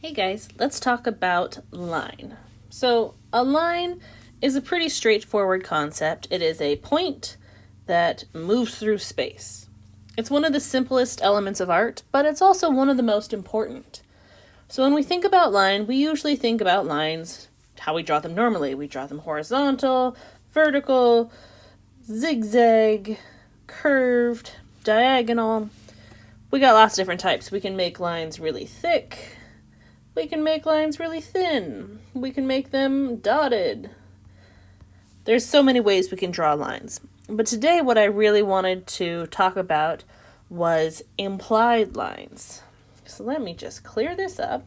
Hey guys, let's talk about line. So, a line is a pretty straightforward concept. It is a point that moves through space. It's one of the simplest elements of art, but it's also one of the most important. So, when we think about line, we usually think about lines how we draw them normally. We draw them horizontal, vertical, zigzag, curved, diagonal. We got lots of different types. We can make lines really thick. We can make lines really thin. We can make them dotted. There's so many ways we can draw lines. But today what I really wanted to talk about was implied lines. So let me just clear this up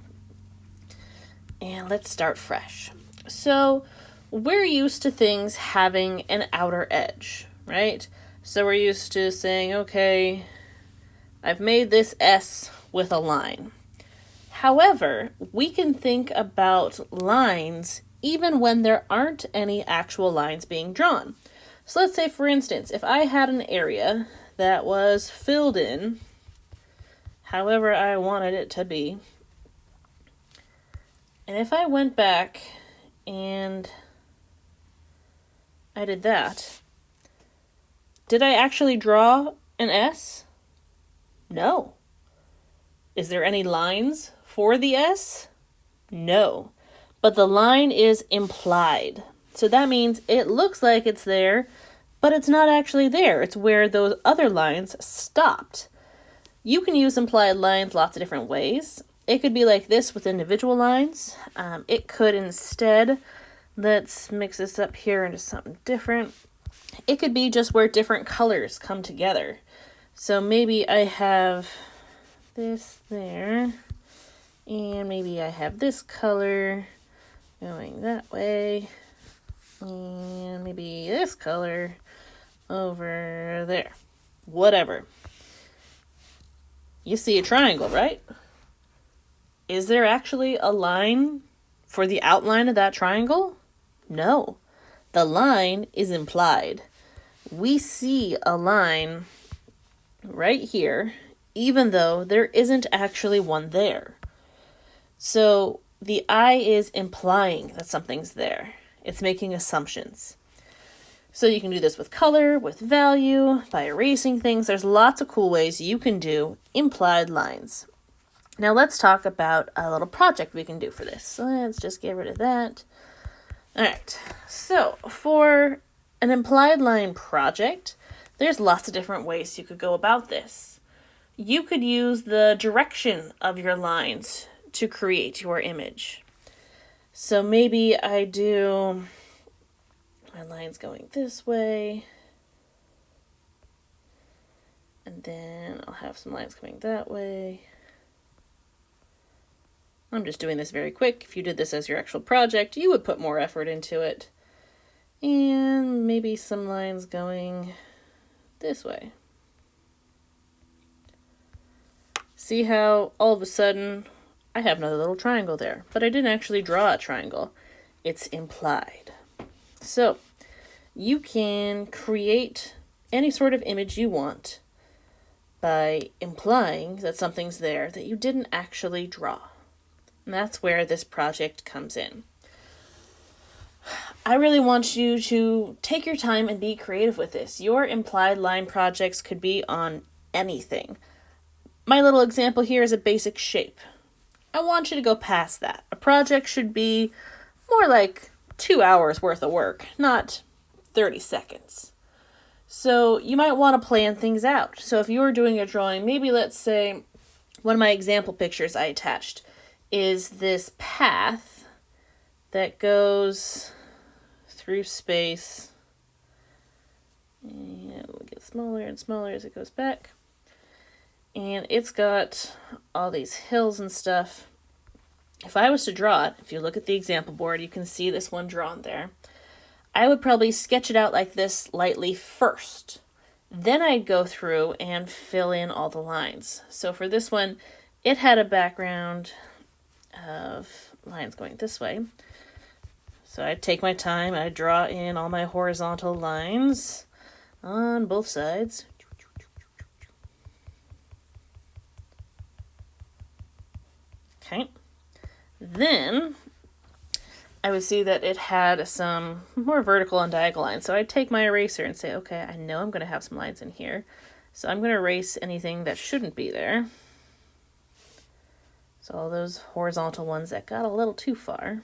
and let's start fresh. So we're used to things having an outer edge, right? So we're used to saying, okay, I've made this S with a line. However, we can think about lines even when there aren't any actual lines being drawn. So let's say, for instance, if I had an area that was filled in however I wanted it to be, and if I went back and I did that, did I actually draw an S? No. Is there any lines for the S? No. But the line is implied. So that means it looks like it's there, but it's not actually there. It's where those other lines stopped. You can use implied lines lots of different ways. It could be like this with individual lines. It could instead, let's mix this up here into something different. It could be just where different colors come together. So maybe I have this there, and maybe I have this color going that way, and maybe this color over there. Whatever. You see a triangle, right? Is there actually a line for the outline of that triangle? No. The line is implied. We see a line right here, even though there isn't actually one there. So the eye is implying that something's there. It's making assumptions. So you can do this with color, with value, by erasing things. There's lots of cool ways you can do implied lines. Now let's talk about a little project we can do for this. So let's just get rid of that. All right. So for an implied line project, there's lots of different ways you could go about this. You could use the direction of your lines to create your image. So maybe I do my lines going this way, and then I'll have some lines coming that way. I'm just doing this very quick. If you did this as your actual project, you would put more effort into it. And maybe some lines going this way. See how all of a sudden I have another little triangle there, but I didn't actually draw a triangle. It's implied. So you can create any sort of image you want by implying that something's there that you didn't actually draw. And that's where this project comes in. I really want you to take your time and be creative with this. Your implied line projects could be on anything. My little example here is a basic shape. I want you to go past that. A project should be more like 2 hours worth of work, not 30 seconds. So you might want to plan things out. So if you're doing a drawing, maybe let's say one of my example pictures I attached is this path that goes through space. And it'll get smaller and smaller as it goes back. And it's got all these hills and stuff. If I was to draw it, if you look at the example board, you can see this one drawn there. I would probably sketch it out like this lightly first. Then I'd go through and fill in all the lines. So for this one, it had a background of lines going this way. So I'd take my time, I'd draw in all my horizontal lines on both sides. Okay. Then I would see that it had some more vertical and diagonal lines. So I'd take my eraser and say, okay, I know I'm going to have some lines in here. So I'm going to erase anything that shouldn't be there. So all those horizontal ones that got a little too far,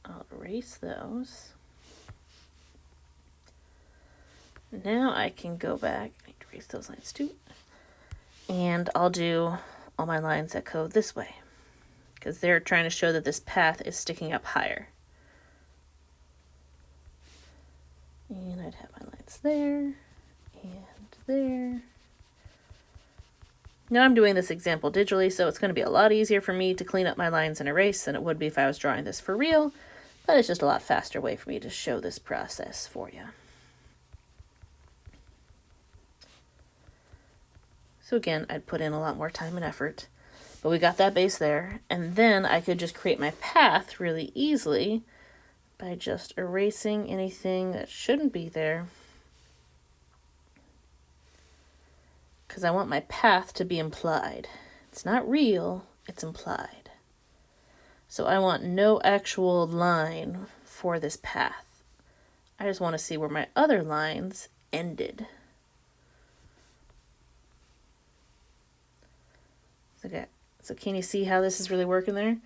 I'll erase those. Now I can go back, I need to erase those lines too, and I'll do all my lines that go this way, because they're trying to show that this path is sticking up higher. And I'd have my lines there, and there. Now I'm doing this example digitally, so it's going to be a lot easier for me to clean up my lines and erase than it would be if I was drawing this for real, but it's just a lot faster way for me to show this process for you. So again, I'd put in a lot more time and effort, but we got that base there, and then I could just create my path really easily by just erasing anything that shouldn't be there, because I want my path to be implied. It's not real, it's implied. So I want no actual line for this path. I just want to see where my other lines ended. Okay, so can you see how this is really working there?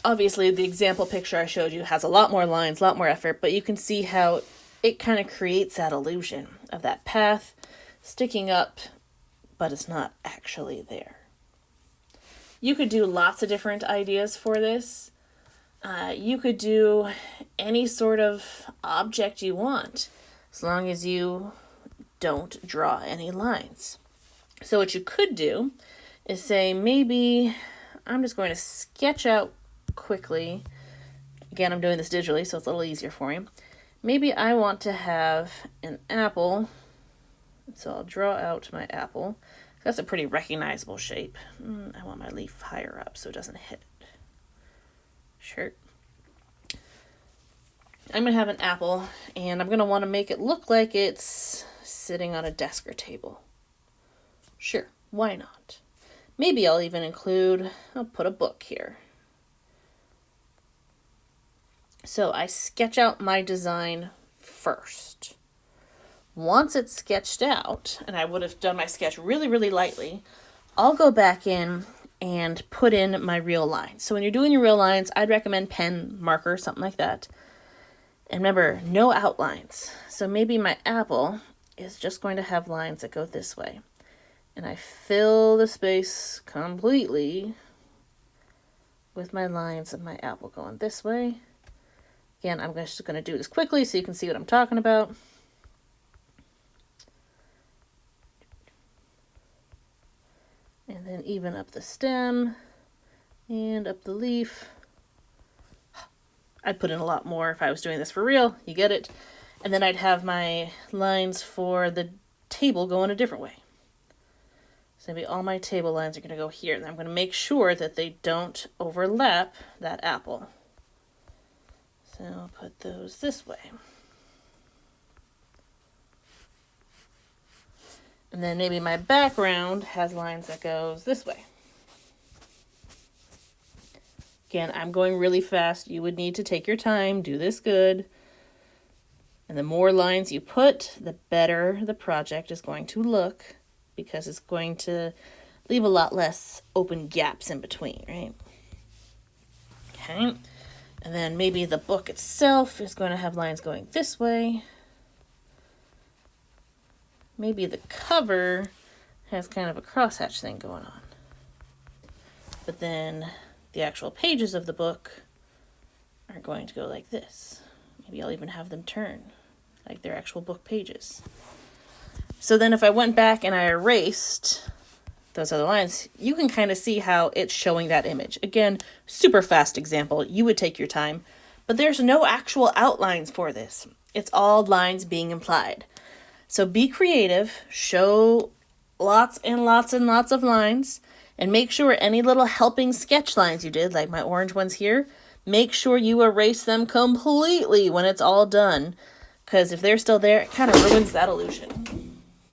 Obviously, the example picture I showed you has a lot more lines, a lot more effort, but you can see how it kind of creates that illusion of that path sticking up, but it's not actually there. You could do lots of different ideas for this. You could do any sort of object you want, as long as you don't draw any lines. So what you could do is say, maybe I'm just going to sketch out quickly. Again, I'm doing this digitally, so it's a little easier for me. Maybe I want to have an apple, so I'll draw out my apple. That's a pretty recognizable shape. I want my leaf higher up so it doesn't hit it. Sure. I'm going to have an apple, and I'm going to want to make it look like it's sitting on a desk or table. Sure, why not? Maybe I'll even I'll put a book here. So I sketch out my design first. Once it's sketched out, and I would have done my sketch really, really lightly, I'll go back in and put in my real lines. So when you're doing your real lines, I'd recommend pen, marker, something like that. And remember, no outlines. So maybe my apple is just going to have lines that go this way. And I fill the space completely with my lines of my apple going this way. Again, I'm just going to do this quickly so you can see what I'm talking about. And then even up the stem and up the leaf. I'd put in a lot more if I was doing this for real. You get it? And then I'd have my lines for the table going a different way. So maybe all my table lines are going to go here. And I'm going to make sure that they don't overlap that apple. So I'll put those this way. And then maybe my background has lines that goes this way. Again, I'm going really fast. You would need to take your time, do this good. And the more lines you put, the better the project is going to look, because it's going to leave a lot less open gaps in between, right? Okay. And then maybe the book itself is going to have lines going this way. Maybe the cover has kind of a crosshatch thing going on. But then the actual pages of the book are going to go like this. Maybe I'll even have them turn like they're actual book pages. So then if I went back and I erased those other lines, you can kind of see how it's showing that image. Again, super fast example. You would take your time, but there's no actual outlines for this. It's all lines being implied. So be creative, show lots and lots and lots of lines, and make sure any little helping sketch lines you did, like my orange ones here, make sure you erase them completely when it's all done, because if they're still there, it kind of ruins that illusion.